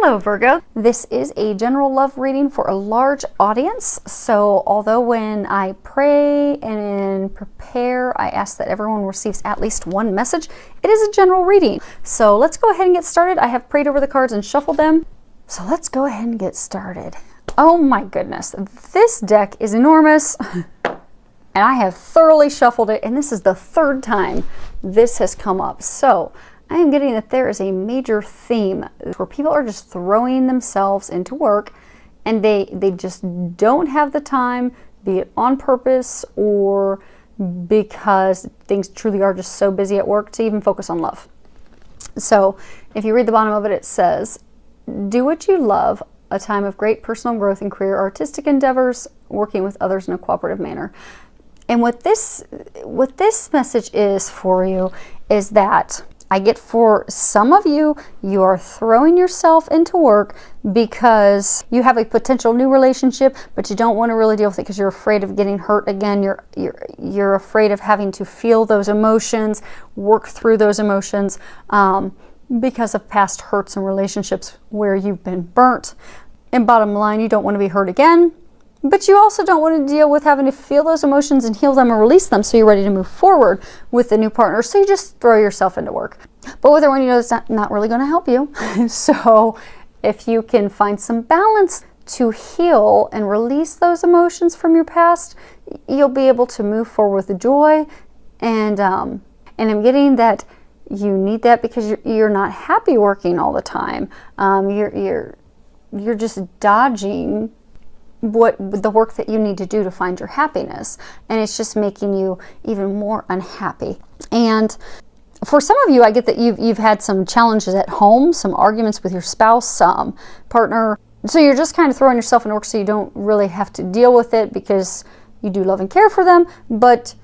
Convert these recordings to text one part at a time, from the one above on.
Hello Virgo. This is a general love reading for a large audience. So although when I pray and prepare, I ask that everyone receives at least one message, it is a general reading. So let's go ahead and get started. I have prayed over the cards and shuffled them. So let's go ahead and get started. Oh my goodness, this deck is enormous. And I have thoroughly shuffled it, and this is the third time this has come up. So I am getting that there is a major theme where people are just throwing themselves into work, and they just don't have the time, be it on purpose or because things truly are just so busy at work, to even focus on love. So if you read the bottom of it, it says, do what you love, a time of great personal growth in career, artistic endeavors, working with others in a cooperative manner. And what this message is for you is that I get for some of you, you are throwing yourself into work because you have a potential new relationship, but you don't want to really deal with it because you're afraid of getting hurt again. You're afraid of having to feel those emotions, work through those emotions because of past hurts and relationships where you've been burnt. And bottom line, you don't want to be hurt again. But you also don't want to deal with having to feel those emotions and heal them and release them so you're ready to move forward with the new partner. So you just throw yourself into work. But with everyone, you know it's not really going to help you. So if you can find some balance to heal and release those emotions from your past, you'll be able to move forward with joy. And I'm getting that you need that because you're not happy working all the time. You're just dodging the work that you need to do to find your happiness, and it's just making you even more unhappy. And for some of you, I get that you've had some challenges at home, some arguments with your spouse, some partner, so you're just kind of throwing yourself into work so you don't really have to deal with it because you do love and care for them, but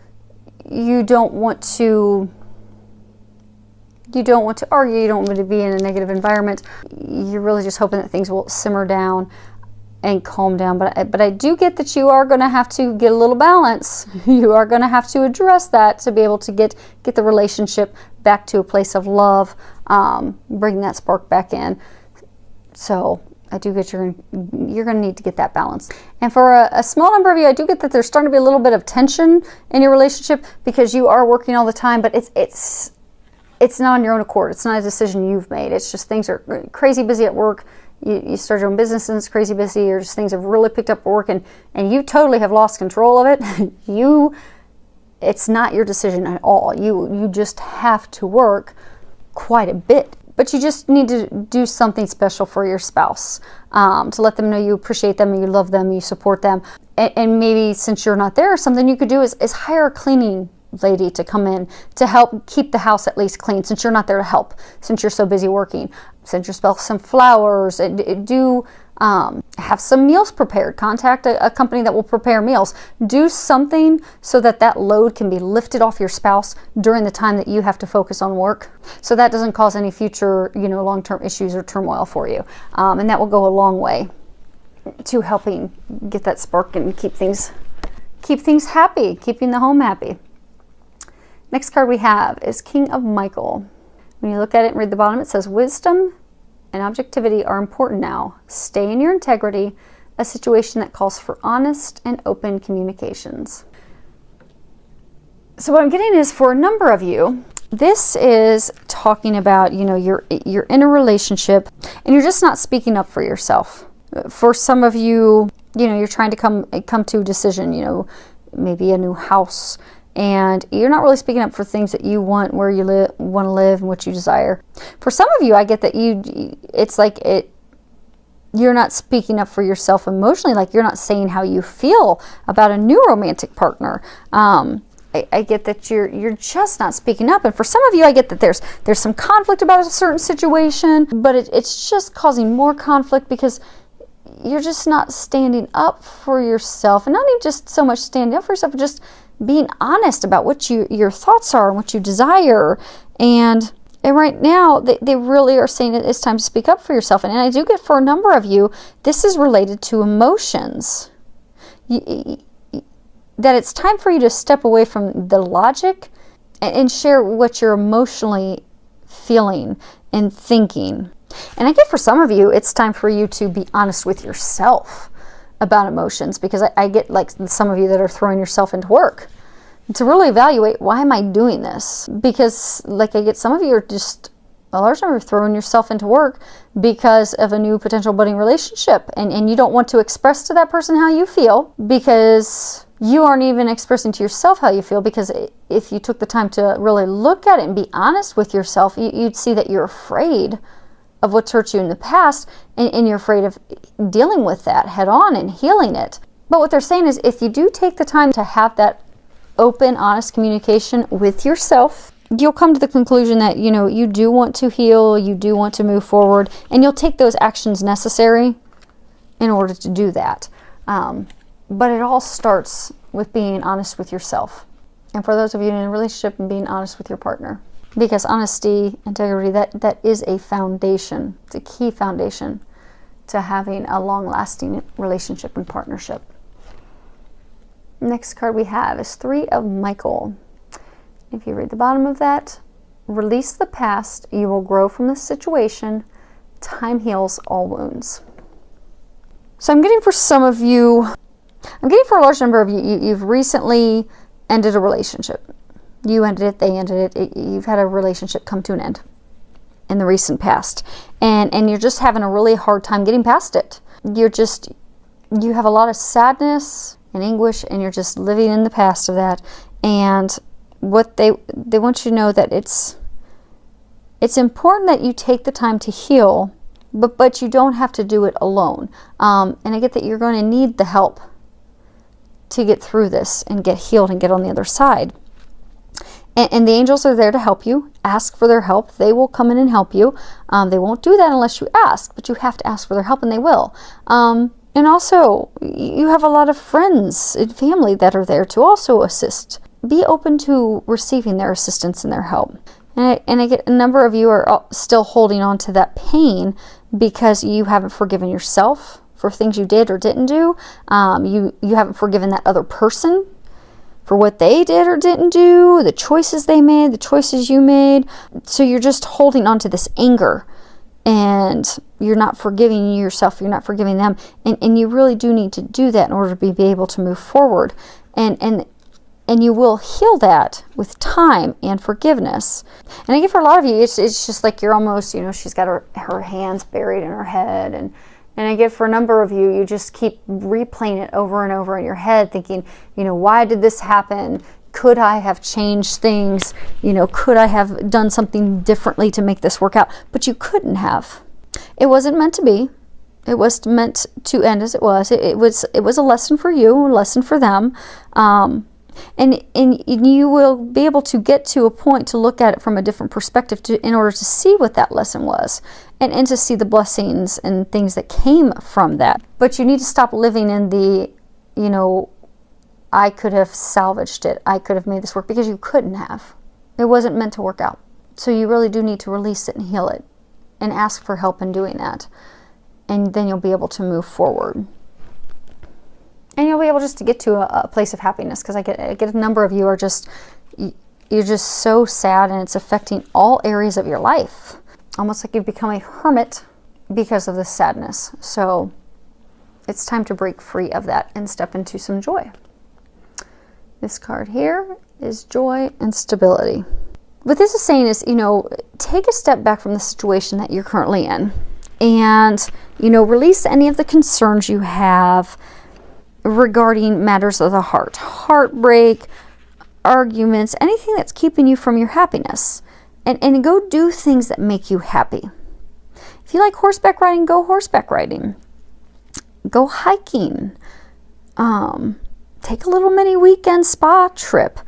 you don't want to argue, you don't want to be in a negative environment. You're really just hoping that things will simmer down and calm down. But I do get that you are going to have to get a little balance. You are going to have to address that to be able to get the relationship back to a place of love, bring that spark back in. So I do get you're going to need to get that balance. And for a small number of you, I do get that there's starting to be a little bit of tension in your relationship because you are working all the time, but it's not on your own accord. It's not a decision you've made. It's just things are crazy busy at work. You start your own business and it's crazy busy, or just things have really picked up work and you totally have lost control of it. It's not your decision at all. You just have to work quite a bit. But you just need to do something special for your spouse, to let them know you appreciate them, you love them, you support them. And maybe since you're not there, something you could do is hire a cleaning lady to come in to help keep the house at least clean, since you're not there to help, since you're so busy working. Send your spouse some flowers, have some meals prepared. Contact a company that will prepare meals. Do something so that load can be lifted off your spouse during the time that you have to focus on work, so that doesn't cause any future long-term issues or turmoil for you. And that will go a long way to helping get that spark and keep things happy, keeping the home happy. Next card we have is King of Michael. When you look at it and read the bottom, it says, wisdom and objectivity are important now. Stay in your integrity, a situation that calls for honest and open communications. So what I'm getting is, for a number of you, this is talking about, you're in a relationship and you're just not speaking up for yourself. For some of you, you're trying to come to a decision, maybe a new house, and you're not really speaking up for things that you want, where you want to live and what you desire. For some of you, I get that you're not speaking up for yourself emotionally, like you're not saying how you feel about a new romantic partner. I get that you're just not speaking up. And for some of you, I get that there's some conflict about a certain situation, but it's just causing more conflict because you're just not standing up for yourself. And not even just so much standing up for yourself, but just being honest about what your thoughts are and what you desire. And right now, they really are saying it's time to speak up for yourself. And I do get, for a number of you, this is related to emotions. That it's time for you to step away from the logic and share what you're emotionally feeling and thinking. And I get for some of you, it's time for you to be honest with yourself about emotions, because I get like some of you that are throwing yourself into work to really evaluate, why am I doing this? Because like I get some of you are just a large number of throwing yourself into work because of a new potential budding relationship, and you don't want to express to that person how you feel, because you aren't even expressing to yourself how you feel. Because if you took the time to really look at it and be honest with yourself, you'd see that you're afraid of what's hurt you in the past, and you're afraid of dealing with that head on and healing it. But what they're saying is, if you do take the time to have that open, honest communication with yourself, you'll come to the conclusion that, you know, you do want to heal, you do want to move forward, and you'll take those actions necessary in order to do that. But it all starts with being honest with yourself. And for those of you in a relationship, and being honest with your partner. Because honesty, integrity, that is a foundation. It's a key foundation to having a long-lasting relationship and partnership. Next card we have is 3 of Michael. If you read the bottom of that, release the past, you will grow from this situation, time heals all wounds. So I'm getting for some of you, I'm getting for a large number of you, you've recently ended a relationship. You ended it, they ended it, you've had a relationship come to an end in the recent past. And you're just having a really hard time getting past it. You have a lot of sadness and anguish, and you're just living in the past of that. And what they want you to know, that it's important that you take the time to heal, but you don't have to do it alone. And I get that you're going to need the help to get through this and get healed and get on the other side. And the angels are there to help you. Ask for their help. They will come in and help you. They won't do that unless you ask, but you have to ask for their help, and they will. And also, you have a lot of friends and family that are there to also assist. Be open to receiving their assistance and their help. And I get a number of you are still holding on to that pain because you haven't forgiven yourself for things you did or didn't do. You haven't forgiven that other person for what they did or didn't do, the choices they made, the choices you made. So you're just holding on to this anger, and you're not forgiving yourself, you're not forgiving them. And you really do need to do that in order to be able to move forward. And you will heal that with time and forgiveness. And I get for a lot of you, it's just like you're almost, she's got her hands buried in her head. And I get for a number of you, you just keep replaying it over and over in your head, thinking, why did this happen? Could I have changed things? Could I have done something differently to make this work out? But you couldn't have. It wasn't meant to be. It was meant to end as it was. It was a lesson for you, a lesson for them. And you will be able to get to a point to look at it from a different perspective in order to see what that lesson was, and to see the blessings and things that came from that. But you need to stop living in the, I could have salvaged it, I could have made this work, because you couldn't have. It wasn't meant to work out. So you really do need to release it and heal it, and ask for help in doing that. And then you'll be able to move forward. And you'll be able just to get to a place of happiness, because I get a number of you are you're just so sad, and it's affecting all areas of your life. Almost like you've become a hermit because of the sadness. So it's time to break free of that and step into some joy. This card here is joy and stability. What this is saying is, take a step back from the situation that you're currently in, and, release any of the concerns you have regarding matters of the heart, heartbreak, arguments, anything that's keeping you from your happiness, and go do things that make you happy. If you like horseback riding, go horseback riding, go hiking, take a little mini weekend spa trip,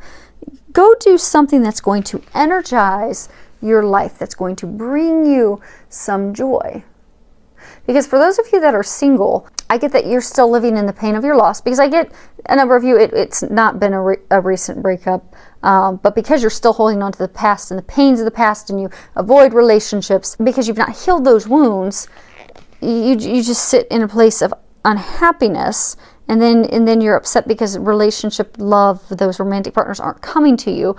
go do something that's going to energize your life, that's going to bring you some joy. Because for those of you that are single, I get that you're still living in the pain of your loss, because I get a number of you, it's not been a recent breakup, but because you're still holding on to the past and the pains of the past, and you avoid relationships because you've not healed those wounds, you just sit in a place of unhappiness, and then you're upset because relationship, love, those romantic partners aren't coming to you.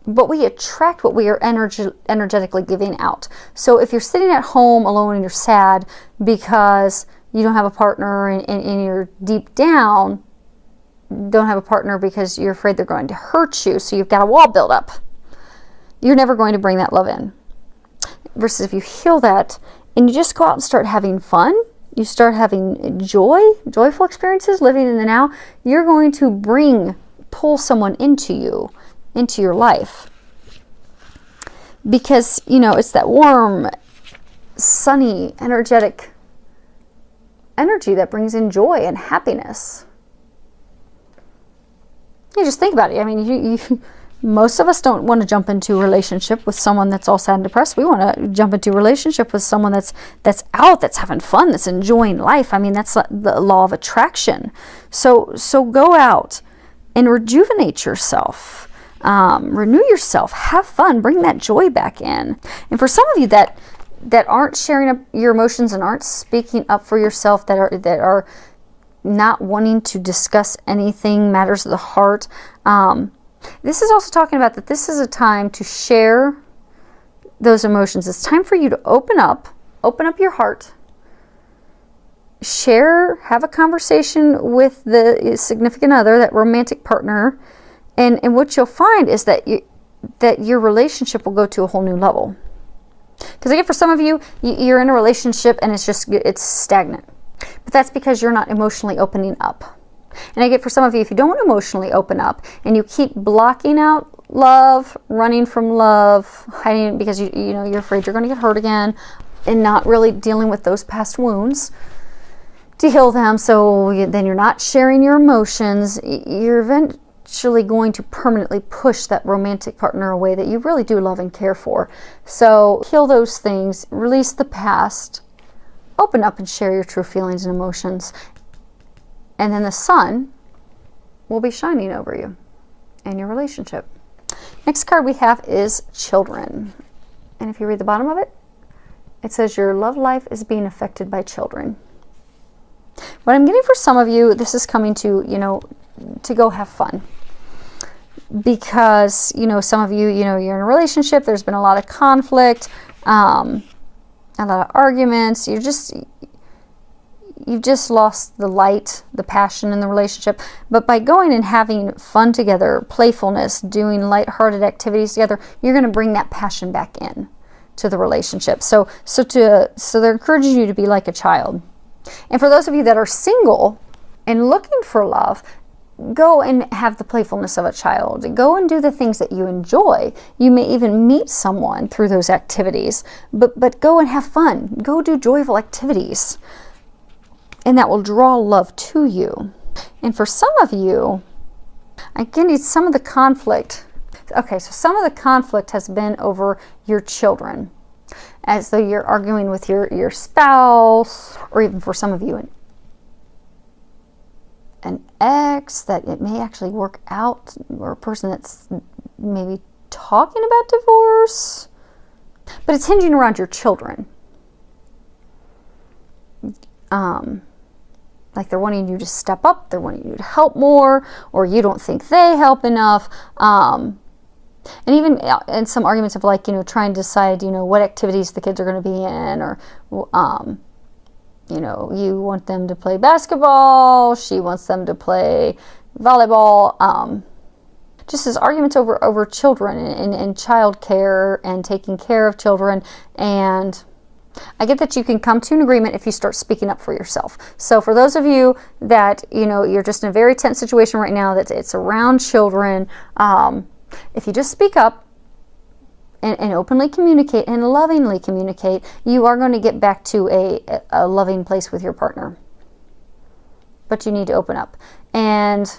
but we attract what we are energetically giving out. So if you're sitting at home alone and you're sad because you don't have a partner, and you're deep down, don't have a partner because you're afraid they're going to hurt you, so you've got a wall built up, you're never going to bring that love in. Versus if you heal that and you just go out and start having fun, you start having joyful experiences, living in the now, you're going to pull someone into your life. Because, it's that warm, sunny, energetic energy that brings in joy and happiness. You just think about it. I mean, most of us don't want to jump into a relationship with someone that's all sad and depressed. We want to jump into a relationship with someone that's out, that's having fun, that's enjoying life. I mean, that's the law of attraction. So go out and rejuvenate yourself, renew yourself, have fun, bring that joy back in. And for some of you that aren't sharing up your emotions and aren't speaking up for yourself, that are not wanting to discuss anything, matters of the heart, this is also talking about that this is a time to share those emotions. It's time for you to open up your heart, have a conversation with the significant other, that romantic partner, and what you'll find is that your relationship will go to a whole new level. Because again, for some of you, you're in a relationship and it's stagnant. But that's because you're not emotionally opening up. And I get for some of you, if you don't emotionally open up and you keep blocking out love, running from love, hiding because you're afraid you're going to get hurt again, and not really dealing with those past wounds to heal them, so then you're not sharing your emotions, you're eventually going to permanently push that romantic partner away that you really do love and care for. So heal those things, release the past, open up and share your true feelings and emotions. And then the sun will be shining over you and your relationship. Next card we have is children. And if you read the bottom of it, it says your love life is being affected by children. What I'm getting for some of you, this is coming to, to go have fun. Because, some of you, you're in a relationship, there's been a lot of conflict, a lot of arguments, you've just lost the light, the passion in the relationship. But by going and having fun together, playfulness, doing lighthearted activities together, you're going to bring that passion back in to the relationship. So they're encouraging you to be like a child. And for those of you that are single and looking for love, go and have the playfulness of a child. Go and do the things that you enjoy. You may even meet someone through those activities, but go and have fun. Go do joyful activities. And that will draw love to you. And for some of you, again, some of the conflict. Okay, so some of the conflict has been over your children. As though you're arguing with your spouse, or even for some of you, an ex, that it may actually work out, or a person that's maybe talking about divorce. But it's hinging around your children. Like they're wanting you to step up, they're wanting you to help more, or you don't think they help enough. And even in some arguments of trying to decide, what activities the kids are going to be in, or, you want them to play basketball, she wants them to play volleyball. Just as arguments over children and childcare and taking care of children. And I get that you can come to an agreement if you start speaking up for yourself. So for those of you that, you're just in a very tense situation right now, that it's around children, if you just speak up and openly communicate and lovingly communicate, you are going to get back to a loving place with your partner. But you need to open up. And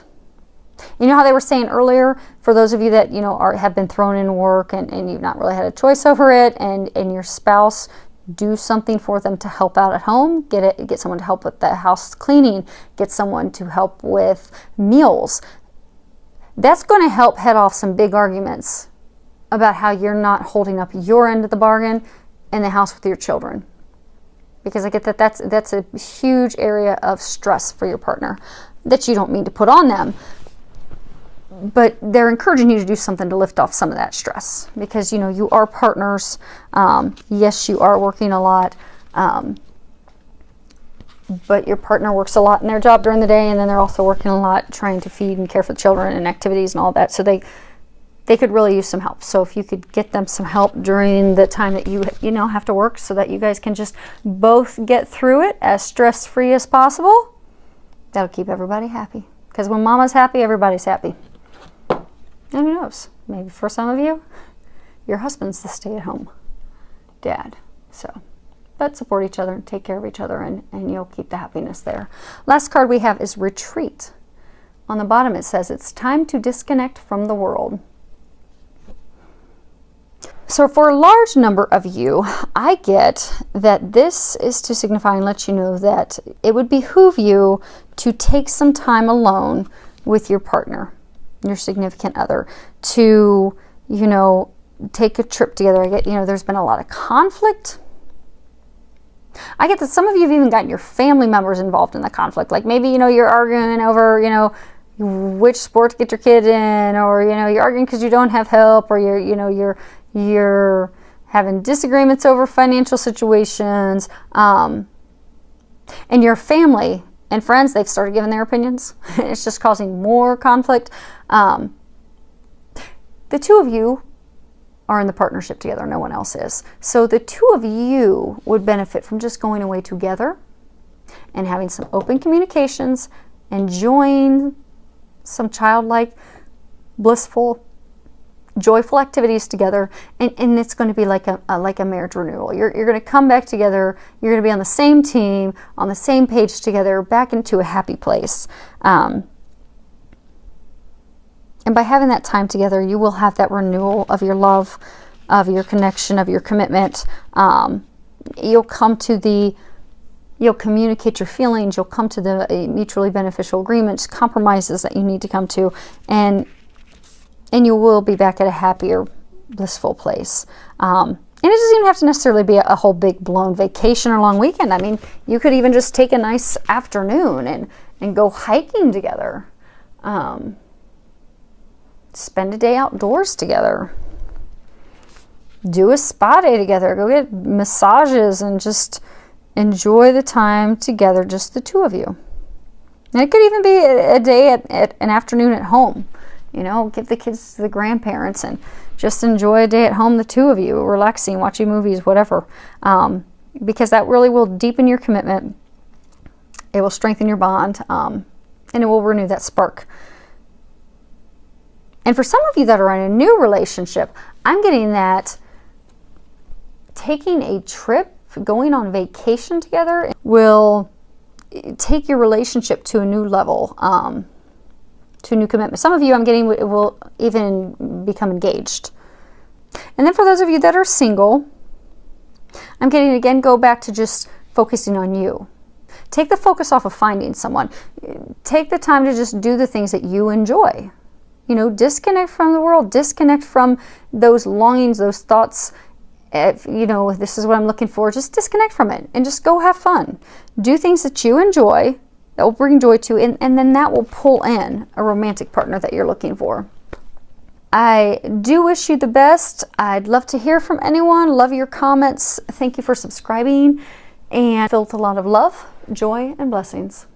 you know how they were saying earlier, for those of you that, have been thrown in work and you've not really had a choice over it, and your spouse, do something for them to help out at home. Get someone to help with the house cleaning. Get someone to help with meals. That's going to help head off some big arguments about how you're not holding up your end of the bargain in the house with your children. Because I get that that's a huge area of stress for your partner that you don't mean to put on them. but they're encouraging you to do something to lift off some of that stress, because, you know, you are partners. Yes, you are working a lot, but your partner works a lot in their job during the day, and then they're also working a lot trying to feed and care for the children and activities and all that. So they could really use some help. So if you could get them some help during the time that you know, have to work, so that you guys can just both get through it as stress-free as possible, that'll keep everybody happy. Because when mama's happy, everybody's happy. And who knows? Maybe for some of you, your husband's the stay-at-home dad. So, but support each other and take care of each other, and you'll keep the happiness there. Last card we have is retreat. On the bottom it says, it's time to disconnect from the world. So for a large number of you, I get that this is to signify and let you know that it would behoove you to take some time alone with your partner, your significant other, to, you know, take a trip together. I get, you know, there's been a lot of conflict. I get that some of you have even gotten your family members involved in the conflict. Like maybe, you know, you're arguing over, you know, which sport to get your kid in, or, you know, you're arguing because you don't have help, or you're having disagreements over financial situations, and your family and friends, they've started giving their opinions. It's just causing more conflict. The two of you are in the partnership together. No one else is. So the two of you would benefit from just going away together and having some open communications, enjoying some childlike, blissful, joyful activities together, and it's going to be like a marriage renewal. You're going to come back together. You're going to be on the same team, on the same page together, back into a happy place. And by having that time together, you will have that renewal of your love, of your connection, of your commitment. You'll communicate your feelings. You'll come to the mutually beneficial agreements, compromises that you need to come to, and you will be back at a happier, blissful place. And it doesn't even have to necessarily be a whole big blown vacation or long weekend. I mean, you could even just take a nice afternoon and go hiking together. Spend a day outdoors together. Do a spa day together. Go get massages and just enjoy the time together, just the two of you. And it could even be a day at an afternoon at home. You know, give the kids to the grandparents and just enjoy a day at home, the two of you, relaxing, watching movies, whatever. Because that really will deepen your commitment. It will strengthen your bond, and it will renew that spark. And for some of you that are in a new relationship, I'm getting that taking a trip, going on vacation together, will take your relationship to a new level, to a new commitment. Some of you, I'm getting, will even become engaged. And then for those of you that are single, I'm getting, again, go back to just focusing on you. Take the focus off of finding someone. Take the time to just do the things that you enjoy. You know, disconnect from the world, disconnect from those longings, those thoughts. If, you know, this is what I'm looking for, just disconnect from it and just go have fun. Do things that you enjoy, that will bring joy to you, and then that will pull in a romantic partner that you're looking for. I do wish you the best. I'd love to hear from anyone. Love your comments. Thank you for subscribing, and filled with a lot of love, joy, and blessings.